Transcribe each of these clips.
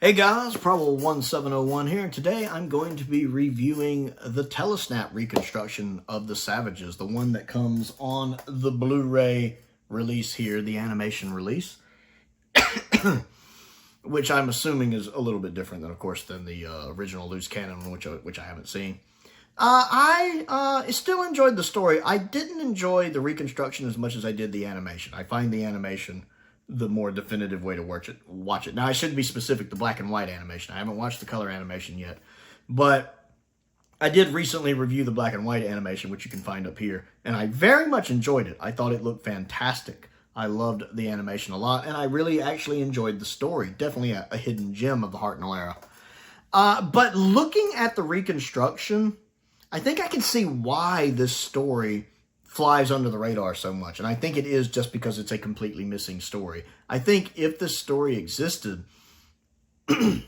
Hey guys, Prowl 1701 here, and today I'm going to be reviewing the Telesnap reconstruction of the Savages, the one that comes on the Blu-ray release here, the animation release, which I'm assuming is a little bit different than, of course, than the original loose cannon, which I haven't seen. I still enjoyed the story. I didn't enjoy the reconstruction as much as I did the animation. I find the animation the more definitive way to watch it. Now, I shouldn't be specific to black and white animation. I haven't watched the color animation yet, but I did recently review the black and white animation, which you can find up here, and I very much enjoyed it. I thought it looked fantastic. I loved the animation a lot, and I really actually enjoyed the story. Definitely a hidden gem of the Hartnell era. But looking at the reconstruction, I think I can see why this story flies under the radar so much. And I think it is just because it's a completely missing story. I think if this story existed, I'm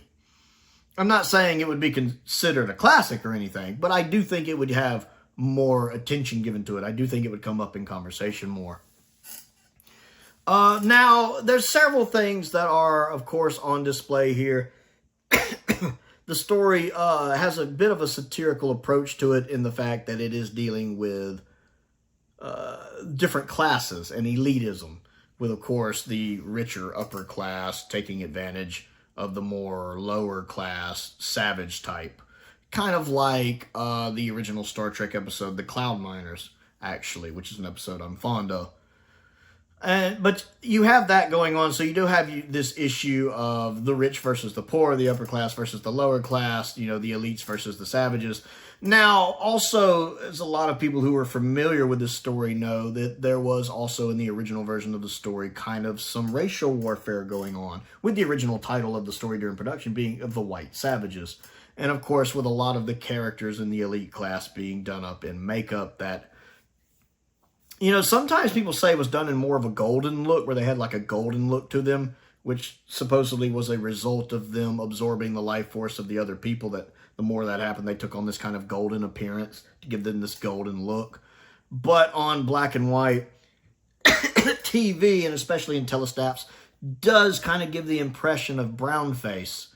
not saying it would be considered a classic or anything, but I do think it would have more attention given to it. I do think it would come up in conversation more. Now, there's several things that are, of course, on display here. The story has a bit of a satirical approach to it in the fact that it is dealing with different classes and elitism, with, of course, the richer upper class taking advantage of the more lower class savage type. Kind of like the original Star Trek episode, The Cloud Miners, actually, which is an episode I'm fond of. But you have that going on, so you do have this issue of the rich versus the poor, the upper class versus the lower class, you know, the elites versus the savages. Now, also, as a lot of people who are familiar with this story know, that there was also in the original version of the story kind of some racial warfare going on, with the original title of the story during production being of the white savages. And of course, with a lot of the characters in the elite class being done up in makeup that, you know, sometimes people say was done in more of a golden look, where they had like a golden look to them, which supposedly was a result of them absorbing the life force of the other people, that the more that happened, they took on this kind of golden appearance to give them this golden look. But on black and white TV, and especially in Telesnaps, does kind of give the impression of brown face,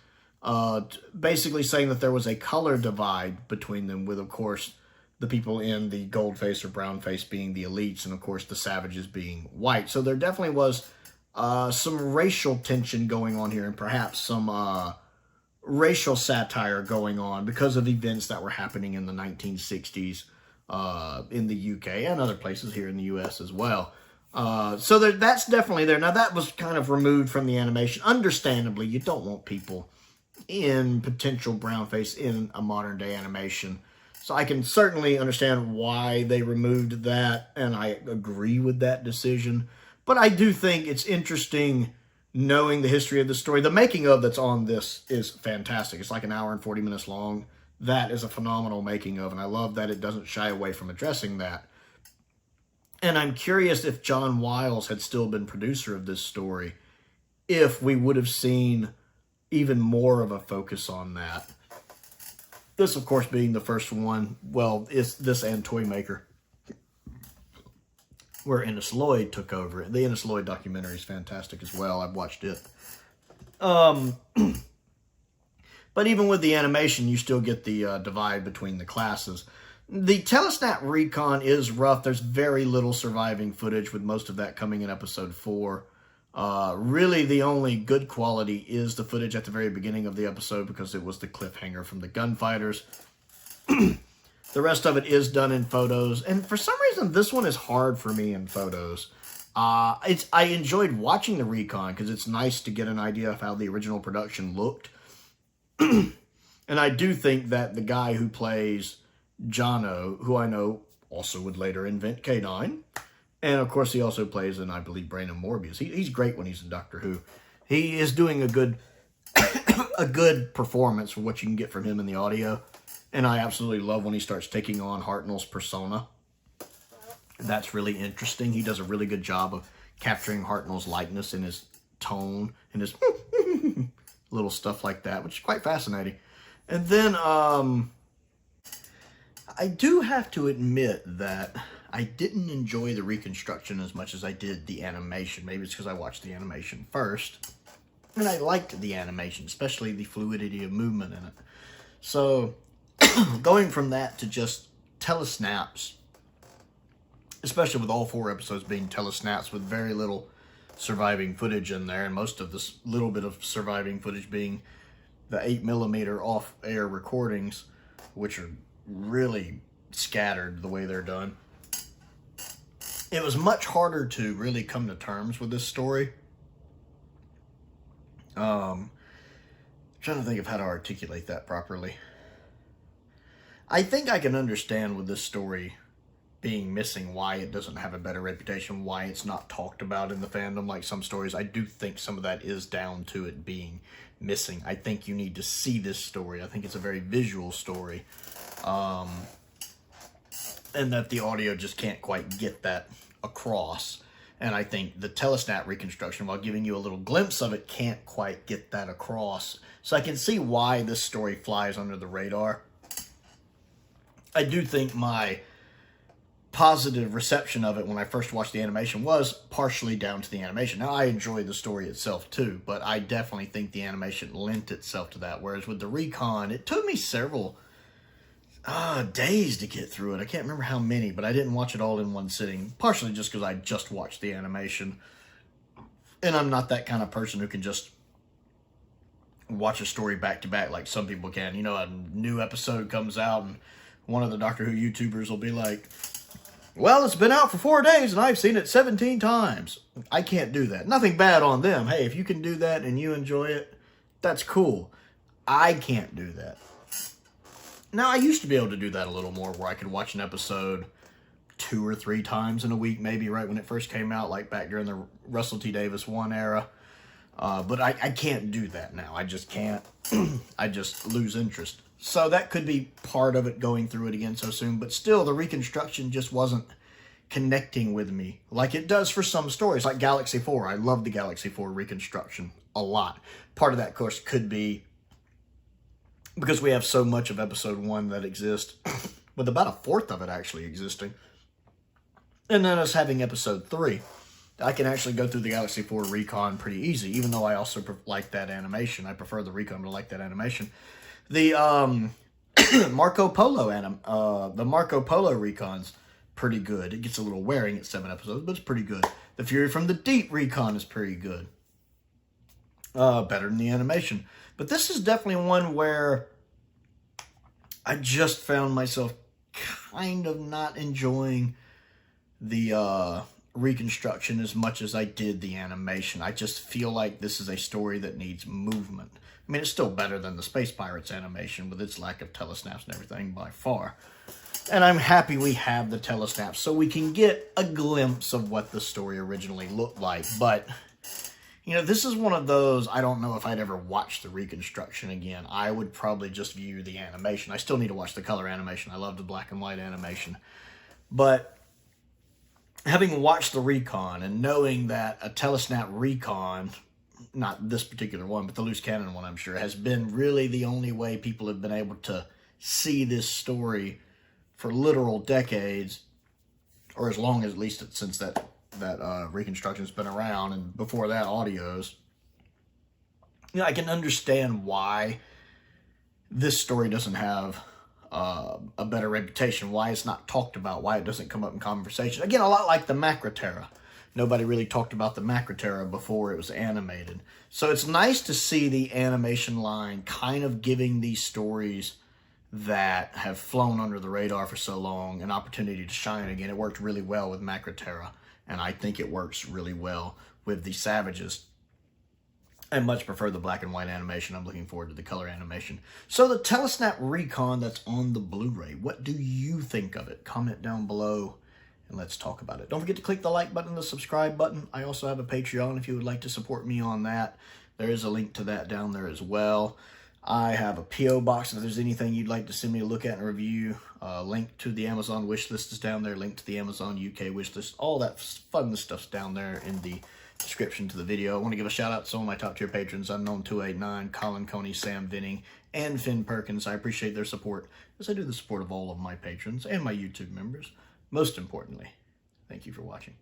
basically saying that there was a color divide between them, with, of course, the people in the gold face or brown face being the elites, and, of course, the savages being white. So there definitely was some racial tension going on here, and perhaps some racial satire going on because of events that were happening in the 1960s in the UK and other places here in the US as well. So that's definitely there. Now, that was kind of removed from the animation. Understandably, you don't want people in potential brownface in a modern-day animation. So I can certainly understand why they removed that, and I agree with that decision. But I do think it's interesting knowing the history of the story. The making of that's on this is fantastic. It's like an hour and 40 minutes long. That is a phenomenal making of, and I love that it doesn't shy away from addressing that. And I'm curious if John Wiles had still been producer of this story, if we would have seen even more of a focus on that. This, of course, being the first one, well, it's this and Toymaker, where Ennis Lloyd took over. The Ennis Lloyd documentary is fantastic as well. I've watched it. But even with the animation, you still get the divide between the classes. The Telesnap recon is rough. There's very little surviving footage, with most of that coming in episode 4. Really, the only good quality is the footage at the very beginning of the episode, because it was the cliffhanger from the gunfighters. The rest of it is done in photos, and for some reason, this one is hard for me in photos. I enjoyed watching the recon, because it's nice to get an idea of how the original production looked. And I do think that the guy who plays Jono, who I know also would later invent K9, and of course he also plays in, I believe, Brandon Morbius. He's great when he's in Doctor Who. He is doing a good a good performance for what you can get from him in the audio. And I absolutely love when he starts taking on Hartnell's persona. That's really interesting. He does a really good job of capturing Hartnell's likeness in his tone and his little stuff like that, which is quite fascinating. And then I do have to admit that I didn't enjoy the reconstruction as much as I did the animation. Maybe it's because I watched the animation first. And I liked the animation, especially the fluidity of movement in it. So, going from that to just telesnaps, especially with all 4 episodes being telesnaps with very little surviving footage in there, and most of this little bit of surviving footage being the 8mm off-air recordings, which are really scattered the way they're done. It was much harder to really come to terms with this story. Trying to think of how to articulate that properly. I think I can understand with this story being missing why it doesn't have a better reputation, why it's not talked about in the fandom like some stories. I do think some of that is down to it being missing. I think you need to see this story. I think it's a very visual story. And that the audio just can't quite get that across. And I think the Telesnap reconstruction, while giving you a little glimpse of it, can't quite get that across. So I can see why this story flies under the radar. I do think my positive reception of it when I first watched the animation was partially down to the animation. Now, I enjoy the story itself too, but I definitely think the animation lent itself to that. Whereas with the Recon, it took me several days to get through it. I can't remember how many, but I didn't watch it all in one sitting, partially just because I just watched the animation. And I'm not that kind of person who can just watch a story back to back like some people can. You know, a new episode comes out and one of the Doctor Who YouTubers will be like, well, it's been out for 4 days and I've seen it 17 times. I can't do that. Nothing bad on them. Hey, if you can do that and you enjoy it, that's cool. I can't do that. Now, I used to be able to do that a little more, where I could watch an episode 2 or 3 times in a week, maybe right when it first came out, like back during the Russell T. Davies 1 era. But I can't do that now. I just can't. I just lose interest. So that could be part of it, going through it again so soon. But still, the reconstruction just wasn't connecting with me like it does for some stories, like Galaxy 4. I love the Galaxy 4 reconstruction a lot. Part of that, of course, could be because we have so much of episode 1 that exists, with about a fourth of it actually existing. And then us having episode 3. I can actually go through the Galaxy 4 Recon pretty easy, even though I also like that animation. I prefer the Recon, but I like that animation. The Marco Polo Recon's pretty good. It gets a little wearing at 7 episodes, but it's pretty good. The Fury from the Deep Recon is pretty good. Better than the animation. But this is definitely one where I just found myself kind of not enjoying the reconstruction as much as I did the animation. I just feel like this is a story that needs movement. I mean, it's still better than the Space Pirates animation with its lack of telesnaps and everything by far. And I'm happy we have the telesnaps so we can get a glimpse of what the story originally looked like. But, you know, this is one of those, I don't know if I'd ever watch the reconstruction again. I would probably just view the animation. I still need to watch the color animation. I love the black and white animation. But having watched the Recon and knowing that a Telesnap Recon, not this particular one, but the loose cannon one, I'm sure, has been really the only way people have been able to see this story for literal decades, or as long as, at least since that reconstruction's been around, and before that, audios. You know, I can understand why this story doesn't have a better reputation, why it's not talked about, why it doesn't come up in conversation. Again, a lot like the Macroterra. Nobody really talked about the Macroterra before it was animated. So it's nice to see the animation line kind of giving these stories that have flown under the radar for so long an opportunity to shine again. It worked really well with Macroterra, and I think it works really well with the Savages. I much prefer the black and white animation. I'm looking forward to the color animation. So the Telesnap Recon that's on the Blu-ray, what do you think of it? Comment down below and let's talk about it. Don't forget to click the like button, the subscribe button. I also have a Patreon if you would like to support me on that. There is a link to that down there as well. I have a P.O. box if there's anything you'd like to send me to look at and review. Link to the Amazon wishlist is down there. Link to the Amazon UK wishlist. All that fun stuff's down there in the description to the video. I want to give a shout out to some of my top tier patrons: Unknown289, Colin Coney, Sam Venning, and Finn Perkins. I appreciate their support, as I do the support of all of my patrons and my YouTube members. Most importantly, thank you for watching.